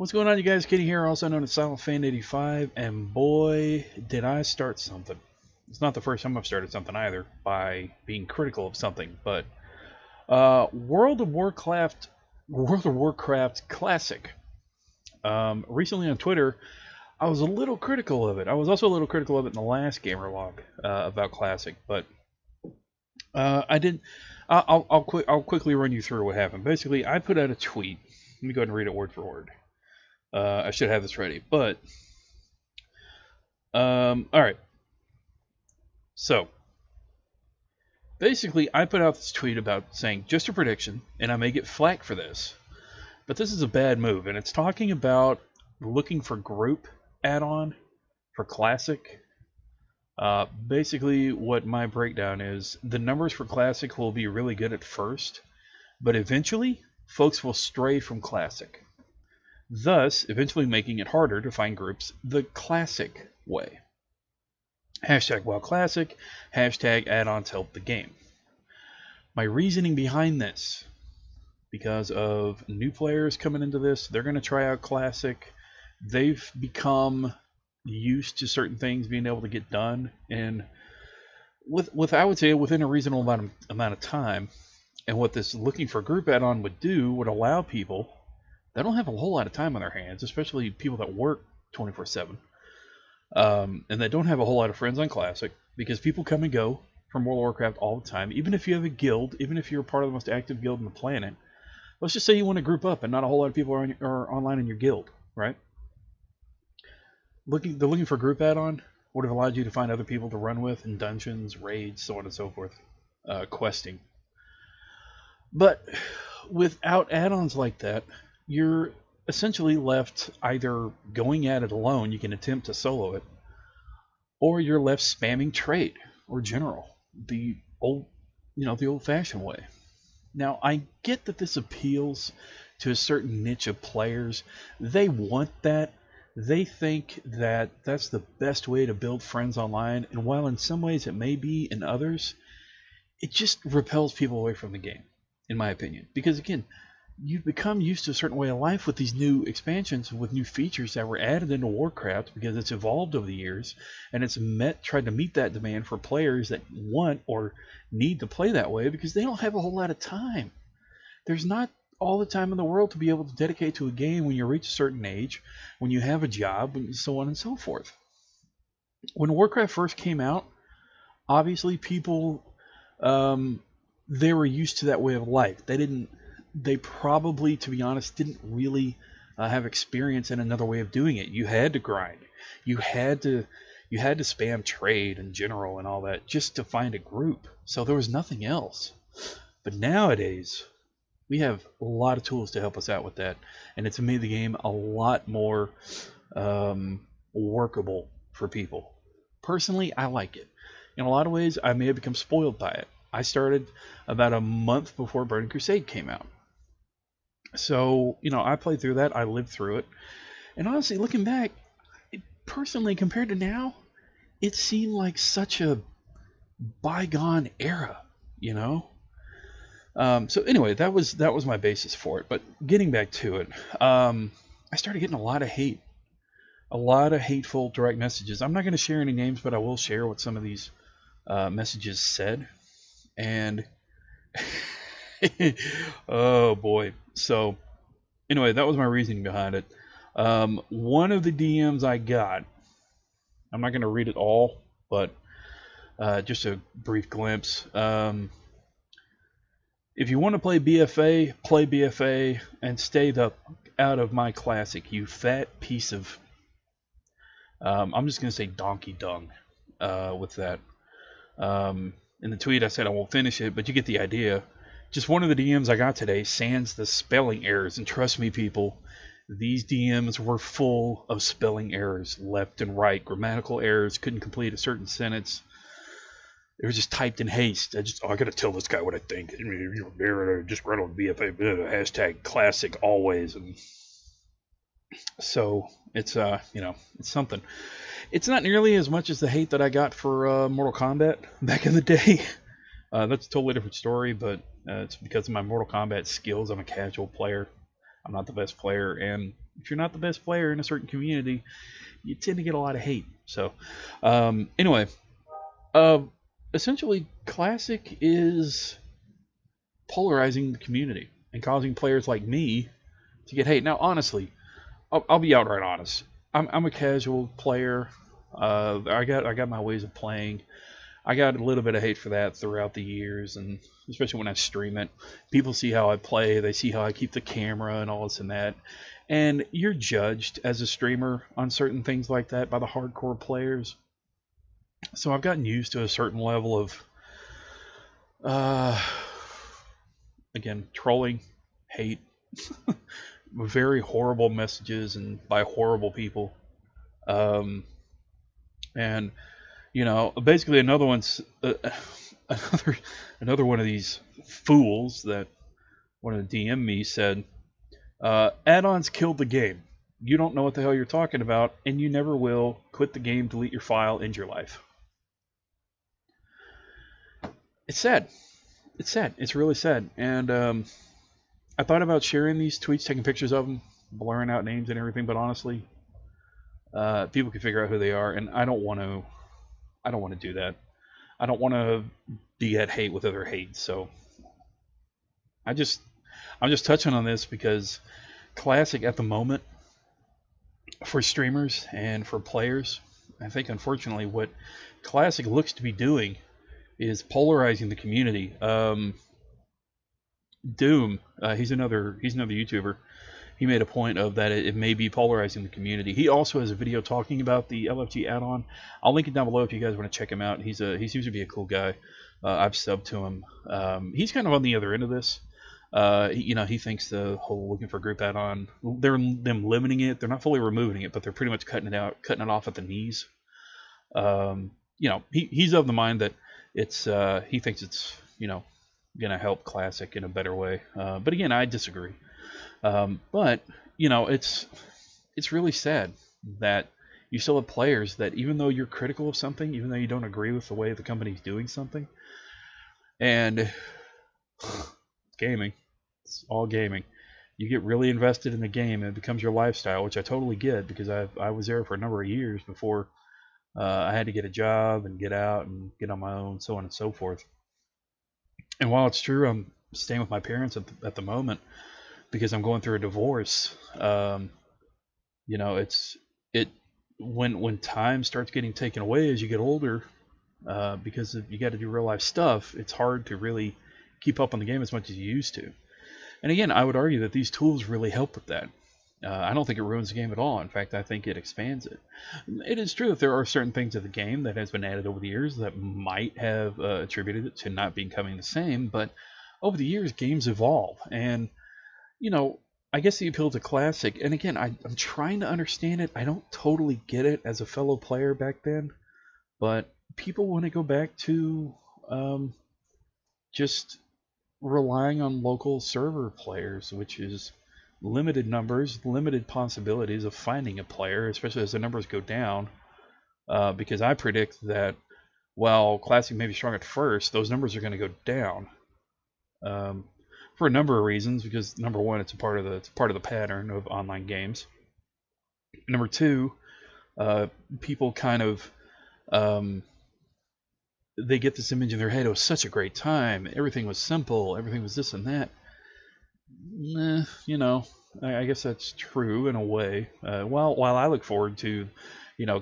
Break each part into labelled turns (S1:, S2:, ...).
S1: What's going on, you guys? Kitty here, also known as SilentFan85, and boy, did I start something. It's not the first time I've started something either, by being critical of something, but World of Warcraft Classic. Recently on Twitter, I was a little critical of it. I was also a little critical of it in the last Gamerlog about Classic, but I did. I'll quickly run you through what happened. Basically, I put out a tweet. Let me go ahead and read it word for word. I should have this ready, but all right. So basically, I put out this tweet about saying just a prediction, and I may get flack for this, but this is a bad move, and it's talking about looking for group add-on for Classic. Basically, what my breakdown is: the numbers for Classic will be really good at first, but eventually, folks will stray from Classic, thus eventually making it harder to find groups the classic way. Hashtag WoW Classic, hashtag add-ons help the game. My reasoning behind this, because of new players coming into this, they're going to try out Classic. They've become used to certain things being able to get done, and with I would say within a reasonable amount of time. And what this looking for group add-on would do would allow people that don't have a whole lot of time on their hands, especially people that work 24/7, and that don't have a whole lot of friends on Classic, because people come and go from World of Warcraft all the time. Even if you have a guild, even if you're part of the most active guild on the planet, let's just say you want to group up and not a whole lot of people are online in your guild, right? They're looking for group add-on would have allowed you to find other people to run with in dungeons, raids, so on and so forth, questing. But without add-ons like that, you're essentially left either going at it alone, you can attempt to solo it, or you're left spamming trade or general, the old-fashioned way. Now, I get that this appeals to a certain niche of players. They want that. They think that that's the best way to build friends online, and while in some ways it may be, in others, it just repels people away from the game, in my opinion. Because again, you've become used to a certain way of life with these new expansions, with new features that were added into Warcraft, because it's evolved over the years, and it's tried to meet that demand for players that want or need to play that way, because they don't have a whole lot of time. There's not all the time in the world to be able to dedicate to a game when you reach a certain age, when you have a job, and so on and so forth. When Warcraft first came out, obviously people they were used to that way of life. They probably, to be honest, didn't really have experience in another way of doing it. You had to grind. You had to spam trade in general and all that just to find a group. So there was nothing else. But nowadays, we have a lot of tools to help us out with that, and it's made the game a lot more workable for people. Personally, I like it. In a lot of ways, I may have become spoiled by it. I started about a month before Burning Crusade came out. So, I played through that. I lived through it. And honestly, looking back, personally, compared to now, it seemed like such a bygone era, So anyway, that was my basis for it. But getting back to it, I started getting a lot of hate. A lot of hateful direct messages. I'm not going to share any names, but I will share what some of these messages said. And oh boy. So anyway, that was my reasoning behind it. One of the DMs I got, I'm not going to read it all, but just a brief glimpse. If you want to play BFA and stay the out of my Classic, you fat piece of I'm just going to say donkey dung with that. In the tweet I said I won't finish it, but you get the idea. Just one of the DMs I got today sans the spelling errors, and trust me people, these DMs were full of spelling errors left and right, grammatical errors, couldn't complete a certain sentence. It was just typed in haste. I gotta tell this guy what I think. Just run on BFA, hashtag Classic always. And so it's it's something. It's not nearly as much as the hate that I got for Mortal Kombat back in the day. That's a totally different story, but it's because of my Mortal Kombat skills. I'm a casual player. I'm not the best player, and if you're not the best player in a certain community, you tend to get a lot of hate. So, anyway, uh, essentially, Classic is polarizing the community and causing players like me to get hate. Now, honestly, I'll be outright honest. I'm a casual player. I got my ways of playing. I got a little bit of hate for that throughout the years, and especially when I stream it. People see how I play, they see how I keep the camera and all this and that. And you're judged as a streamer on certain things like that by the hardcore players. So I've gotten used to a certain level of, uh, again, trolling, hate, very horrible messages, and by horrible people. Um, and basically another one's another another one of these fools that one of the DM me said, add-ons killed the game. You don't know what the hell you're talking about, and you never will. Quit the game, delete your file, end your life. It's sad. It's sad. It's really sad. And I thought about sharing these tweets, taking pictures of them, blurring out names and everything, but honestly, people can figure out who they are, and I don't want to. I don't want to do that. I don't want to beget hate with other hate. So I'm just touching on this because Classic at the moment for streamers and for players, I think unfortunately what Classic looks to be doing is polarizing the community. Doom, he's another YouTuber. He made a point of that it may be polarizing the community. He also has a video talking about the LFG add-on. I'll link it down below if you guys want to check him out. He seems to be a cool guy. I've subbed to him. He's kind of on the other end of this. He thinks the whole looking for group add-on, they're them limiting it. They're not fully removing it, but they're pretty much cutting it off at the knees. He's of the mind that it's he thinks it's gonna help Classic in a better way. But again, I disagree. But it's really sad that you still have players that, even though you're critical of something, even though you don't agree with the way the company's doing something, and gaming, it's all gaming. You get really invested in the game and it becomes your lifestyle, which I totally get because I was there for a number of years before I had to get a job and get out and get on my own, so on and so forth. And while it's true I'm staying with my parents at the moment because I'm going through a divorce, when time starts getting taken away as you get older, because you got to do real life stuff, it's hard to really keep up on the game as much as you used to. And again, I would argue that these tools really help with that. I don't think it ruins the game at all. In fact, I think it expands it. It is true that there are certain things of the game that has been added over the years that might have attributed it to not becoming the same, but over the years, games evolve. And, I guess the appeal to Classic, and again, I'm trying to understand it. I don't totally get it as a fellow player back then, but people want to go back to just relying on local server players, which is limited numbers, limited possibilities of finding a player, especially as the numbers go down. Because I predict that while Classic may be strong at first, those numbers are going to go down for a number of reasons. Because number one, it's a part of the pattern of online games. Number two, people kind of they get this image in their head. It was such a great time. Everything was simple. Everything was this and that. I guess that's true in a way. While I look forward to,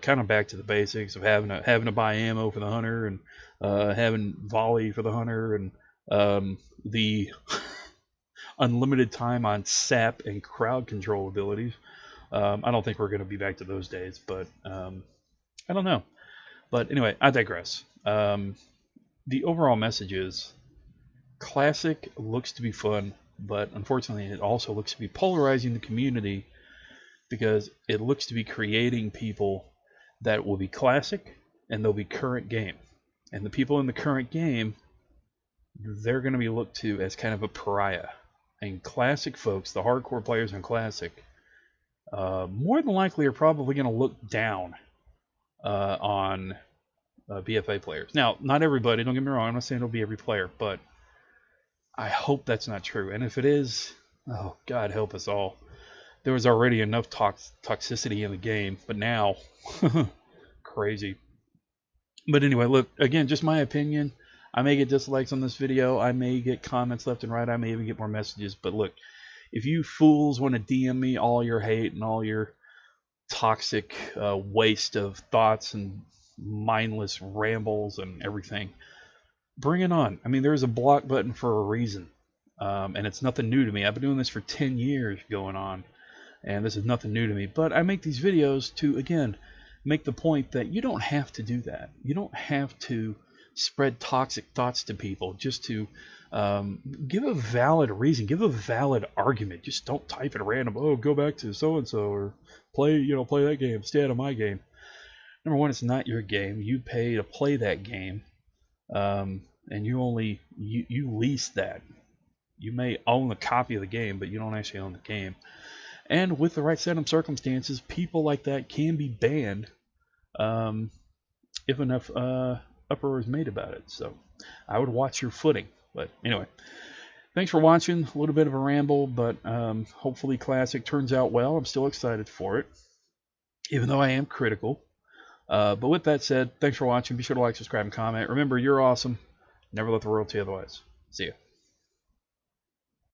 S1: kind of back to the basics of having to buy ammo for the hunter and having volley for the hunter and the unlimited time on sap and crowd control abilities. I don't think we're going to be back to those days, but I don't know. But anyway, I digress. The overall message is Classic looks to be fun, but unfortunately it also looks to be polarizing the community because it looks to be creating people that will be Classic and they'll be current game. And the people in the current game, they're going to be looked to as kind of a pariah. And Classic folks, the hardcore players in Classic, more than likely are probably going to look down on BFA players. Now, not everybody, don't get me wrong, I'm not saying it'll be every player, but I hope that's not true. And if it is, Oh, God help us all. There was already enough toxicity in the game, but now, crazy. But anyway, look, again, just my opinion. I may get dislikes on this video. I may get comments left and right. I may even get more messages. But look, if you fools want to DM me all your hate and all your toxic waste of thoughts and mindless rambles and everything, bring it on. I mean, there's a block button for a reason. And it's nothing new to me. I've been doing this for 10 years going on, and this is nothing new to me. But I make these videos to, again, make the point that you don't have to do that. You don't have to spread toxic thoughts to people just to give a valid reason, give a valid argument. Just don't type it random. Oh, go back to so and so, or play that game. Stay out of my game. Number one, it's not your game. You pay to play that game, and you lease that. You may own a copy of the game, but you don't actually own the game. And with the right set of circumstances, people like that can be banned if enough uproar is made about it. So I would watch your footing. But anyway, thanks for watching. A little bit of a ramble, but hopefully Classic turns out well. I'm still excited for it, even though I am critical. But with that said, thanks for watching. Be sure to like, subscribe, and comment. Remember, you're awesome. Never let the world tell you otherwise. See ya.